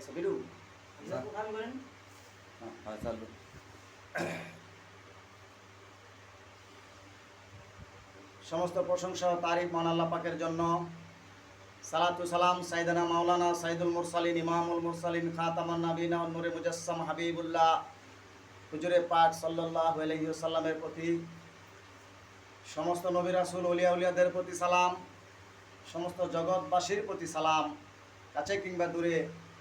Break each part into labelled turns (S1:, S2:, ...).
S1: ছবিরু সমস্ত প্রশংসা ও তারিফ মহান আল্লাহ পাকের জন্য। সালাতু সালাম সাইয়েদনা মাওলানা সাইদুল মুরসালিন ইমামুল মুরসালিন খাতামান নবীনা ওয়া নূরে মুজাসসাম হাবিবুল্লাহ হুজুরে পাক সাল্লাল্লাহু আলাইহি ওয়াসাল্লামের প্রতি, সমস্ত নবী রাসূল ওলিয়া উলিয়াদের প্রতি সালাম, সমস্ত জগৎবাসীর প্রতি সালাম, কাছে কিংবা দূরে,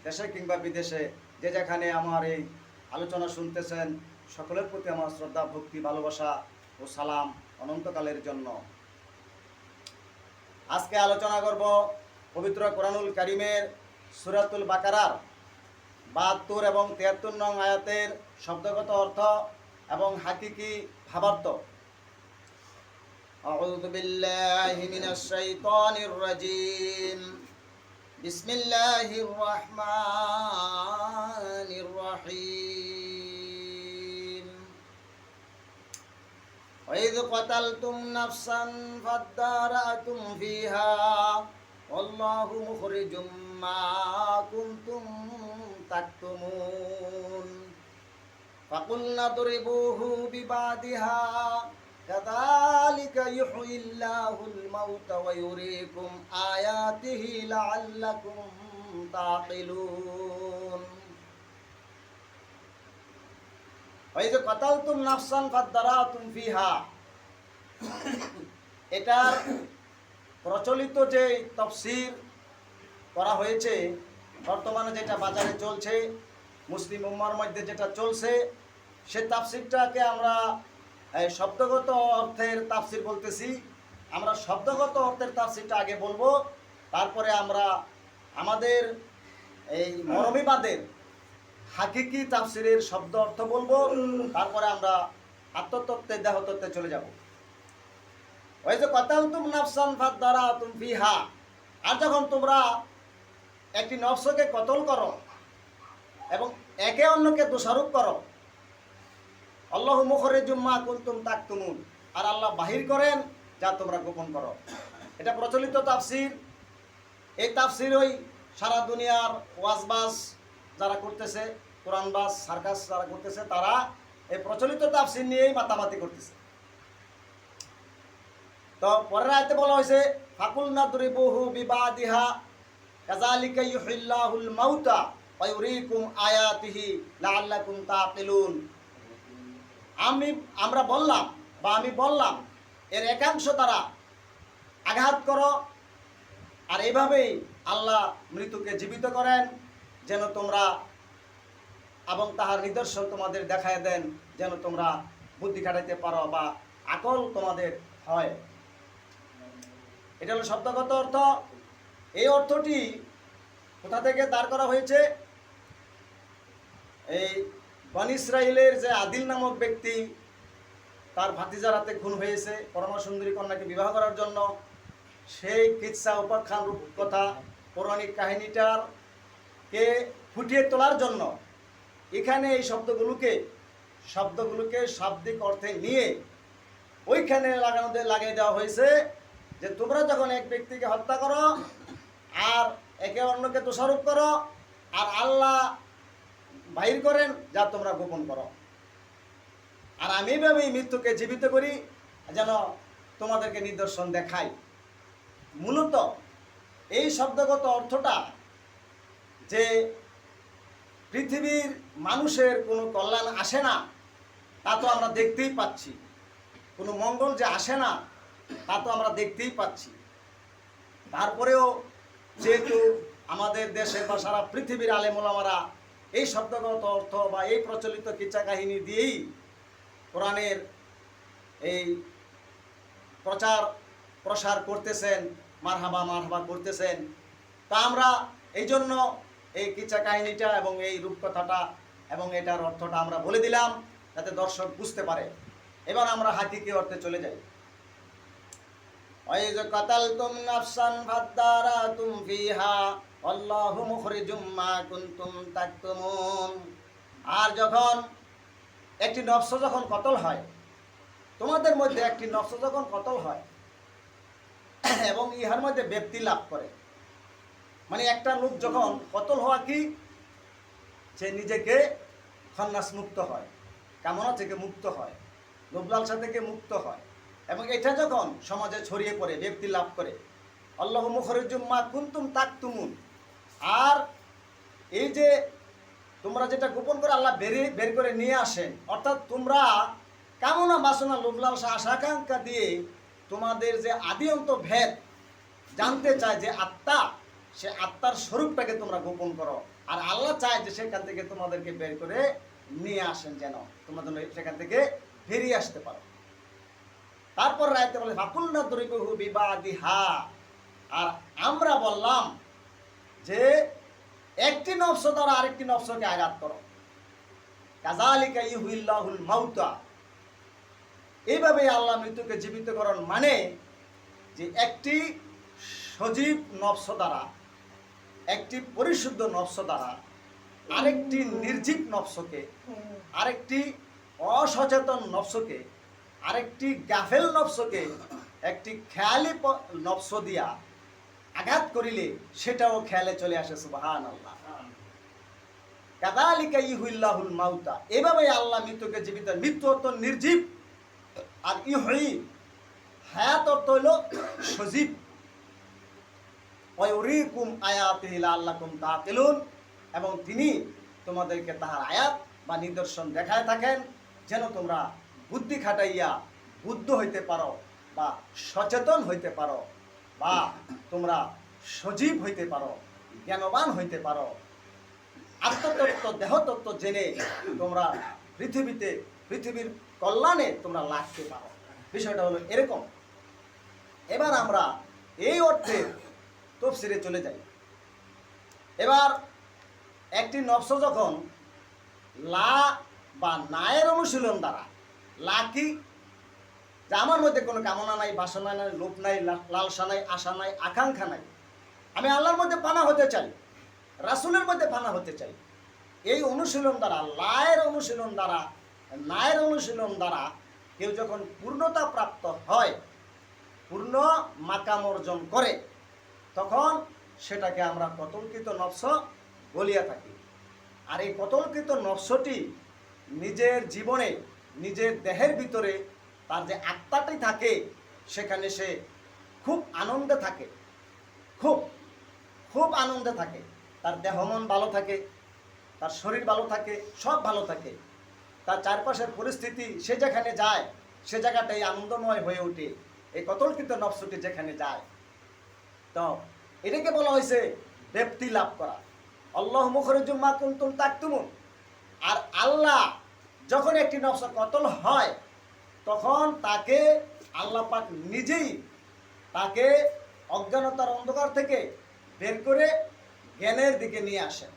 S1: দেশে কিংবা বিদেশে, যে যেখানে আমার এই আলোচনা শুনতেছেন সকলের প্রতি আমার শ্রদ্ধা, ভক্তি, ভালোবাসা ও সালাম অনন্তকালের জন্য। আজকে আলোচনা করব পবিত্র কোরআনুল কারীমের সূরাতুল বাকারার ৭২ এবং ৭৩ নং আয়াতের শব্দগত অর্থ এবং হাকিকি ভাবার্থ। আউযু বিল্লাহি মিনাশ শাইতানির রাজীম। বিসমিল্লাহির রহমানির রহিম। وإذ قتلتم نفسا فادارأتم فيها والله مخرج ما كنتم تكتمون فقلنا اضربوه ببعضها كذلك يحيي الله الموتى ويريكم آياته لعلكم تعقلون وإذ قتلتم نفسا فادارأتم فيها। এটার প্রচলিত যে তাফসীর করা হয়েছে, বর্তমানে যেটা বাজারে চলছে, মুসলিম উম্মার মধ্যে যেটা চলছে, সে তাফসীরটাকে আমরা শব্দগত অর্থের তাফসীর বলতেছি। আমরা শব্দগত অর্থের তাফসীরটা আগে বলবো, তারপরে আমরা আমাদের এই মরমীবাদের হাকিকি তাফসীরের শব্দ অর্থ বলবো, তারপরে আমরা আত্মতত্ত্বে দেহতত্ত্বে চলে যাব। ওই যে কাতালতুম নাফসান ফাদারাতুম ফিহা, আর যখন তোমরা একটি নফসকে কতল করো এবং একে অন্যকে দোষারোপ করো, আল্লাহু মুখরিজুম মা কুনতুম তাকতুমুন, আর আল্লাহ বাহির করেন যা তোমরা গোপন করো। এটা প্রচলিত তাফসীর। এই তাফসীর ওই সারা দুনিয়ার ওয়াজবাজ যারা করতেছে, কোরআনবাজ সার্কাস যারা করতেছে, তারা এই প্রচলিত তাফসীর নিয়েই মাতামাতি করতেছে। তো পরের আয়াতে বলা হয়েছে ফাকুলনা দুরিবুহু বিবাদিহা কাযালিকা ইউহিল্লাহুল মাউতা ওয়া ইউরিকুম আয়াতিহি লাআল্লাকুম তাকিলুন। আমি বললাম এর একাংশ দ্বারা আঘাত করো, আর এইভাবেই আল্লাহ মৃত্যুকে জীবিত করেন যেন তোমরা, এবং তাহার নিদর্শন তোমাদের দেখায় দেন যেন তোমরা বুদ্ধি খাটাইতে পারো বা আকল তোমাদের হয়। এটা হলো শব্দগত অর্থ। এই অর্থটি কোথা থেকে দাঁড় করা হয়েছে? এই বনী ইসরাইলের যে আদিল নামক ব্যক্তি, তার ভাতিজার হাতে খুন হয়েছে পরমা সুন্দরী কন্যাকে বিবাহ করার জন্য, সেই কিচ্ছা উপাখ্যান রূপকথা পৌরাণিক কাহিনীটার কে ফুটিয়ে তোলার জন্য এখানে এই শব্দগুলোকে শাব্দিক অর্থে নিয়ে ওইখানে লাগিয়ে দেওয়া হয়েছে যে তোমরা যখন এক ব্যক্তিকে হত্যা করো আর একে অন্যকে দোষারোপ করো, আর আল্লাহ বাহির করেন যা তোমরা গোপন করো, আর আমি এইভাবেই মৃত্যুকে জীবিত করি যেন তোমাদেরকে নিদর্শন দেখাই। মূলত এই শব্দগত অর্থটা যে পৃথিবীর মানুষের কোনো কল্যাণ আসে না তা তো আমরা দেখতেই পাচ্ছি, কোনো মঙ্গল যে আসে না তা তো আমরা দেখতেই পাচ্ছি। তারপরেও যেহেতু আমাদের দেশের বা সারা পৃথিবীর আলেম ওলামারা এই শব্দগত অর্থ বা এই প্রচলিত কিচ্ছা কাহিনী দিয়েই কোরআনের এই প্রসার করতেছেন, মারহাবা করতেছেন। তা আমরা এই জন্য এই কিচ্ছা কাহিনীটা এবং এই রূপকথাটা এবং এটার অর্থটা আমরা বলে দিলাম যাতে দর্শক বুঝতে পারে। এবার আমরা হাকিকি অর্থে চলে যাই। ওয়াইজ কাতালতুম নাফসান ফাদারাতুম ফিহা আল্লাহু মুখরিজুম মা কুনতুম তাকতুমুন। আর যখন একটি নফস যখন কতল হয়, তোমাদের মধ্যে একটি নফস যখন কতল হয় এবং ইহার মধ্যে ব্যক্তি লাভ করে, মানে একটা লোক যখন কতল হওয়া কি সে নিজেকে খন্নাস মুক্ত হয়, কামনা থেকে মুক্ত হয়, লোভ লালসা থেকে মুক্ত হয়। এবং এটা যখন সমাজে ছড়িয়ে পড়ে, ব্যক্তি লাভ করে, আল্লাহু মুখরিজুম মা কুনতুম তাকতুমুন, আর এই যে তোমরা যেটা গোপন করে আল্লাহ বের করে নিয়ে আসেন, অর্থাৎ তোমরা কামনা বাসনা লোভ লালসা আশা আকাঙ্ক্ষা দিয়ে তোমাদের যে আদি অন্ত ভেদ জানতে চায়, যে আত্মা, সে আত্মার স্বরূপটাকে তোমরা গোপন করো, আর আল্লাহ চায় যে সেখান থেকে তোমাদেরকে বের করে নিয়ে আসেন, যেন তোমরা যেন সেখান থেকে বেরিয়ে আসতে পারো। তারপর রায়তে বলে ফাকুলনা দরিবহু বিবাদিহা, আর আমরা বললাম যে একটি নফস দ্বারা আরেকটি নফসকে আঘাত করো। কাযালিকা ইউহিল্লাহুল মাউতা, এইভাবে আল্লাহ মৃত্যুকে জীবিতকরণ, মানে যে একটি সজীব নফস দ্বারা, একটি পরিশুদ্ধ নফস দ্বারা আরেকটি নির্জীব নফসকে, আরেকটি অসচেতন নফসকে, আরেকটি গাফেল নফসকে একটি খেয়ালি নফস দিয়া আঘাত করিলে সেটাও খেয়ালে চলে আসে। সুবহানাল্লাহ। কাযালিকা ইউহিল্লাহুল মাউতা, এভাবে আল্লাহ মৃত্যুকে জীবিত, মৃত্যু অর্থ নির্জীব, আর ইউহি হায়াত অর্থ হইল সজীব। ওয়ায়ুরিকুম আয়াতিহি লাআল্লাকুম তাকিলুন, এবং তিনি তোমাদেরকে তাহার আয়াত বা নিদর্শন দেখায় থাকেন, যেন তোমরা বুদ্ধি খাটাইয়া বুদ্ধ হইতে পারো, বা সচেতন হইতে পারো, বা তোমরা সজীব হইতে পারো, জ্ঞানবান হইতে পারো, আত্মতত্ত্ব দেহতত্ত্ব জেনে তোমরা পৃথিবীর কল্যাণে তোমরা লাগতে পারো। বিষয়টা হলো এরকম। এবার আমরা এই অর্থে তাফসীরে চলে যাই। এবার একটি নফস যখন লা বা নায়ের অনুশীলন দ্বারা, লা কি, যে আমার মধ্যে কোনো কামনা নাই, বাসনা নাই, লোভ নাই, লালসা নাই, আশা নাই, আকাঙ্ক্ষা নাই, আমি আল্লাহর মধ্যে পানা হতে চাই, রাসূলের মধ্যে পানা হতে চাই, এই অনুশীলন দ্বারা, লায়ের অনুশীলন দ্বারা, নায়ের অনুশীলন দ্বারা কেউ যখন পূর্ণতা প্রাপ্ত হয়, পূর্ণ মাকাম অর্জন করে, তখন সেটাকে আমরা কতলকৃত নফস বলিয়া থাকি। আর এই কতলকৃত নফসটি নিজের জীবনে, নিজের দেহের ভিতরে তার যে আত্মাটি থাকে, সেখানে সে খুব আনন্দে থাকে, খুব আনন্দে থাকে, তার দেহ মন ভালো থাকে, তার শরীর ভালো থাকে, সব ভালো থাকে, তার চারপাশের পরিস্থিতি, সে যেখানে যায় সে জায়গাটাই আনন্দময় হয়ে ওঠে, এই কতলকৃত নফসটি যেখানে যায়। তো এটাকে বলা হয়েছে ব্যক্তি লাভ করা। আল্লাহু মুখরিজুম মা কুনতুম তাকতুমুন, আর আল্লাহ যখন একটি নফস কতল হয়, তখন তাকে আল্লাহ পাক নিজেই তাকে অজ্ঞানতার অন্ধকার থেকে বের করে জ্ঞানের দিকে নিয়ে আসেন,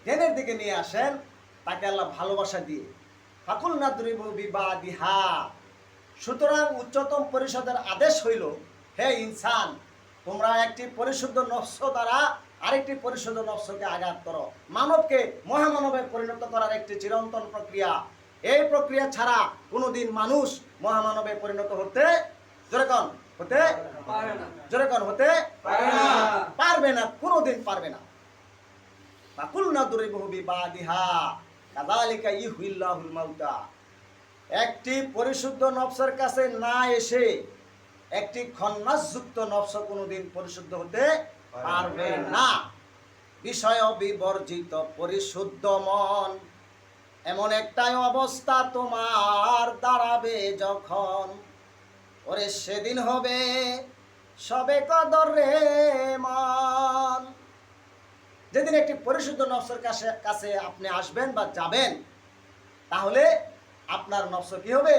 S1: জ্ঞানের দিকে নিয়ে আসেন, তাকে আল্লাহ ভালোবাসা দিয়ে। ফাকুলনা দরিবু বিবাদিহা, সুতরাং উচ্চতম পরিষদের আদেশ হইল, হে ইনসান, তোমরা একটি পরিশুদ্ধ নফস দ্বারা আরেকটি পরিশুদ্ধ নফসকে আঘাত করো। মানবকে মহামানবে পরিণত করার একটি চিরন্তন প্রক্রিয়া। এই প্রক্রিয়া ছাড়া কোনোদিন মানুষ মহামানবে পরিণত হতে পারবে না, কোনোদিন পারবে না। ফাকুলনা দরিবু বিবাদিহা কাযালিকা ইউহিল্লাহুল মাউতা, একটি পরিশুদ্ধ নফসের কাছে না এসে একটি খন্নাসযুক্ত নফস কোনোদিন পরিশুদ্ধ হতে পারবে না। বিষয় বিবর্জিত পরিশুদ্ধ মন, এমন একটাই অবস্থা তোমার দাঁড়াবে যখন, ওরে সেদিন হবে সবে কদর রে মন। যেদিন একটি পরিশুদ্ধ নফসের কাছে আপনি আসবেন বা যাবেন, তাহলে আপনার নফস কি হবে?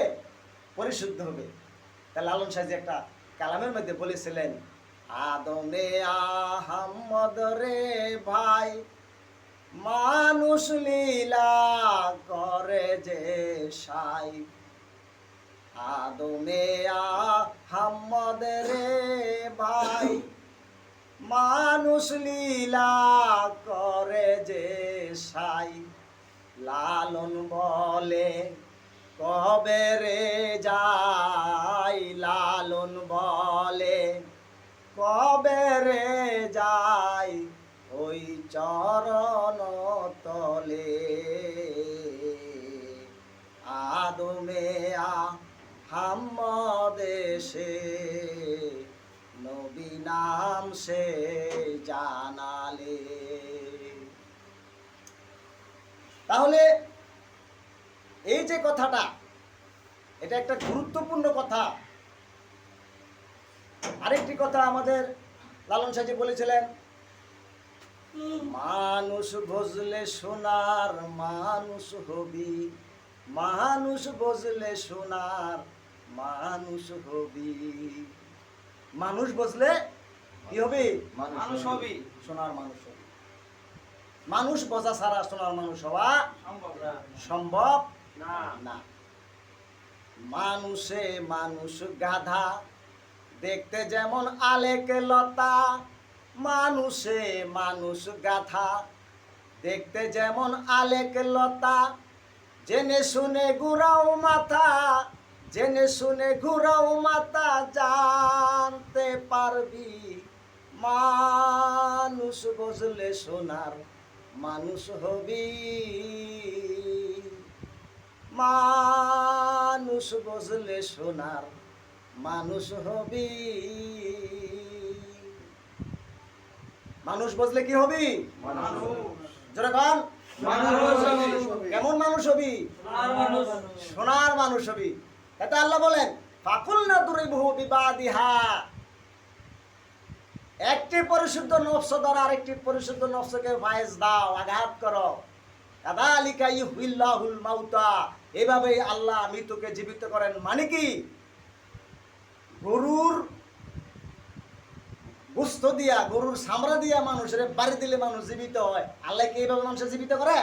S1: পরিশুদ্ধ হবে। তা লালন সাহেব একটা কালামের মধ্যে বলেছিলেন, আদমে আহমদ রে ভাই, মানুষ লীলা করে যে সাই। আদমে আহমদ রে ভাই, মানুষ লীলা করে যে সাই। লালন বলে কবে রে যাই, লালন বলে কবে রে যাই, ওই চরণ তলে আদমে হাম্মদেশে নবী নাম সে জানালে। তাহলে এই যে কথাটা, এটা একটা গুরুত্বপূর্ণ কথা। আরেকটি কথা আমাদের লালন সাহেব বলেছিলেন, মানুষ বুঝলে সোনার মানুষ হবি, মানুষ বুঝলে সোনার মানুষ হবি। মানুষ বুঝলে কি হবে?
S2: মানুষ হবি।
S1: সোনার মানুষ হবি। মানুষ বোঝা ছাড়া সোনার মানুষ হওয়া সম্ভব না। মানুষে মানুষ গাধা, দেখতে যেমন আলেক লতা। মানুষে মানুষ গাধা, দেখতে যেমন আলেক লতা। জেনে শুনে ঘুরাও মাথা, জেনে শুনে ঘুরাও মাথা, জানতে পারবি মানুষ বুঝলে সোনার মানুষ হবি। মানুষ বুঝলে সোনার মানুষ হবি। মানুষ বুঝলে কি হবি? জোরে বল। কেমন মানুষ হবি? সোনার মানুষ হবি। এটা আল্লাহ বলেন, ফাকুলনা দুরিবহু বিবাদিহা। একটি পরিশুদ্ধ নফস দ্বারা আরেকটি পরিশুদ্ধ নফসকে ফায়েজ দাও, আঘাত করো। কাযালিকা ইউহিল্লাহুল মাউতা। এভাবেই আল্লাহ মৃতকে জীবিত করেন। মানে কি? গরুর গোস্ত দিয়া, গরুর চামড়া দিয়া মানুষের বাড়ি দিলে মানুষ জীবিত হয়। আল্লাহ কি এইভাবে মানুষের জীবিত করে?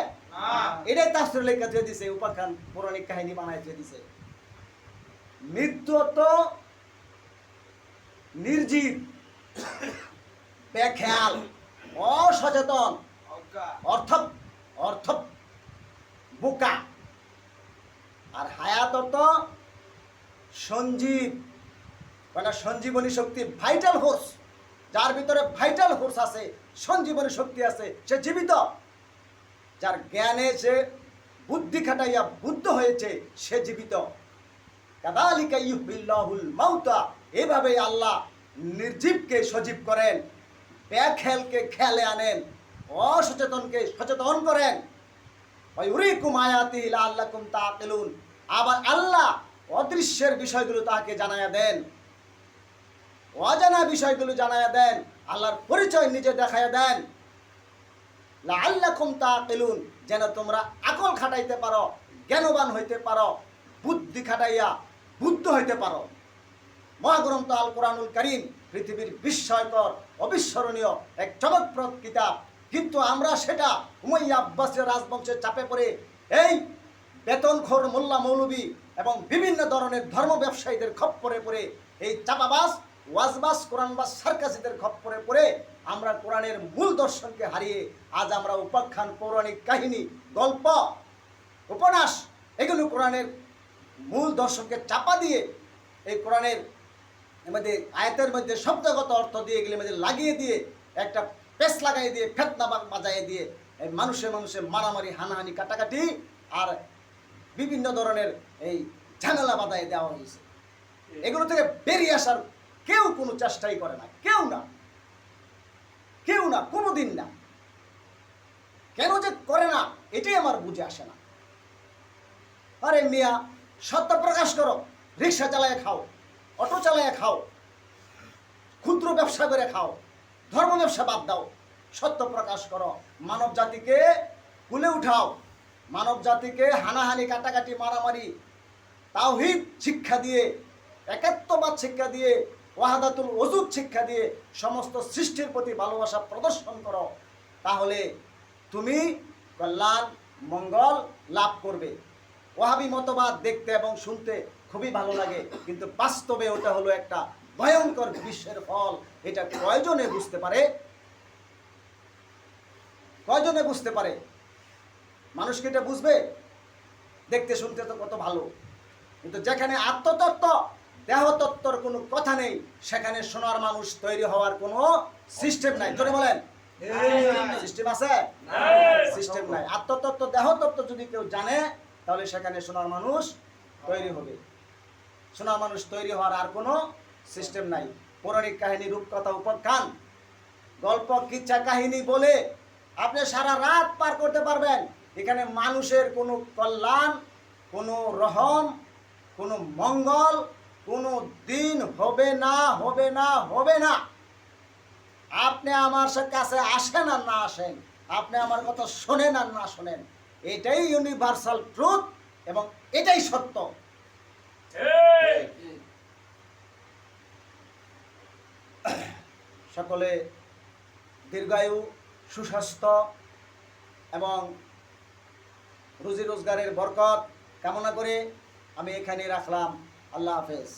S1: এটাই তাফসীরে লেখা দিয়ে দিছে, উপাখ্যান পৌরাণিক কাহিনী বানাই দিয়ে দিছে। মৃত্যু তো নির্জীব, বেখেয়াল, অসচেতন, অর্থ বোকা। আর হায়াত অর্থ সঞ্জীব, মানে সঞ্জীবনী শক্তি, ভাইটাল ফোর্স। যার ভিতরে ভাইটাল ফোর্স আছে, সঞ্জীবনী শক্তি আছে, সে জীবিত। যার জ্ঞানে সে বুদ্ধি খাটাইয়া বুদ্ধ হয়েছে, সে জীবিত। কাযালিকা ইউহিল্লাহুল মাউতা। এভাবে আল্লাহ নির্জীবকে সজীব করেন, বেখেয়ালকে খেয়ালে আনেন, অসচেতনকে সচেতন করেন। ওয়া ইউরিকুম আয়াতিহি লাআল্লাকুম তাআকিলুন। আবার আল্লাহ অদৃশ্যের বিষয়গুলো তাকে জানায়া দেন, অজানা বিষয়গুলো জানায়া দেন, আল্লাহর পরিচয় নিজে দেখায়া দেন। লাআল্লাকুম তাআকিলুন, যেন তোমরা আকল খাটাইতে পারো, জ্ঞানবান হইতে পারো, বুদ্ধি খাটাইয়া বুদ্ধ হইতে পারো। মহাগ্রন্থ আল কোরআনুল কারীম পৃথিবীর বিস্ময়কর, অবিস্মরণীয় এক চমকপ্রদ কিতাব। কিন্তু আমরা সেটা উমাইয়া আব্বাসীয় রাজবংশের চাপে পড়ে, এই বেতনখোর মোল্লা মৌলবী এবং বিভিন্ন ধরনের ধর্ম ব্যবসায়ীদের খপ্পরে পড়ে, এই চাপাবাস, ওয়াজবাস, কোরআনবাস, সার্কাসীদের খপ্পরে পড়ে আমরা কোরআনের মূল দর্শনকে হারিয়ে আজ আমরা উপাখ্যান, পৌরাণিক কাহিনী, গল্প, উপন্যাস, এগুলো কোরআনের মূল দর্শনকে চাপা দিয়ে এই কোরআনের মধ্যে আয়াতের মধ্যে শব্দগত অর্থ দিয়ে এগুলির মধ্যে লাগিয়ে দিয়ে একটা পেস লাগাই দিয়ে ফেতনা বাজাইয়ে দিয়ে এই মানুষে মারামারি, হানাহানি, কাটাকাটি আর বিভিন্ন ধরনের এই ঝামেলা বাজাই দেওয়া হয়েছে। এগুলো থেকে বেরিয়ে আসার কেউ কোনো চেষ্টাই করে না, কেউ না, কোনোদিন না। কেন যে করে না এটাই আমার বুঝে আসে না। আরে মিয়া, সত্য প্রকাশ করো, রিক্সা চালায় খাও, অটো চালায় খাও, ক্ষুদ্র ব্যবসা করে খাও, ধর্ম ব্যবসা বাদ দাও, সত্য প্রকাশ করো, মানব জাতিকে কুলে উঠাও, মানব জাতিকে হানাহানি, কাটাকাটি, মারামারি, তাওহীদ শিক্ষা দিয়ে, একাত্মবাদ শিক্ষা দিয়ে, ওয়াহাদাতুল ওজুদ শিক্ষা দিয়ে সমস্ত সৃষ্টির প্রতি ভালোবাসা প্রদর্শন করো। তাহলে তুমি কল্যাণ, মঙ্গল লাভ করবে। ওয়াহাবি মতবাদ দেখতে এবং শুনতে খুবই ভালো লাগে, কিন্তু বাস্তবে ওটা হলো একটা ভয়ঙ্কর বিশ্বের ফল। এটা কয়জনে বুঝতে পারে? কয়জনে বুঝতে পারে? মানুষ কি এটা বুঝবে? দেখতে শুনতে তো কত ভালো, কিন্তু যেখানে আত্মতত্ত্ব, দেহতত্ত্বর কোনো কথা নেই, সেখানে সোনার মানুষ তৈরি হওয়ার কোনো সিস্টেম নাই। জোরে বলেন। সিস্টেম আছে? সিস্টেম নাই। আত্মতত্ত্ব দেহতত্ত্ব যদি কেউ জানে তাহলে সেখানে সোনার মানুষ তৈরি হবে। সোনার মানুষ তৈরি হওয়ার আর কোনো সিস্টেম নাই। পৌরাণিক কাহিনী, রূপকথা, উপাখ্যান, গল্প, কিচ্ছা কাহিনী বলে আপনি সারা রাত পার করতে পারবেন। এখানে মানুষের কোনো কল্যাণ, কোনো রহম, কোনো মঙ্গল কোনো দিন হবে না, হবে না, হবে না। আপনি আমার কাছে আসেন আর না আসেন, আপনি আমার কথা শোনেন আর না শোনেন, এটাই ইউনিভার্সাল ট্রুথ এবং এটাই সত্য। সকলে দীর্ঘায়ু, সুস্বাস্থ্য এবং রুজি রোজগারের বরকত কামনা করে আমি এখানে রাখলাম। আল্লাহ হাফেজ।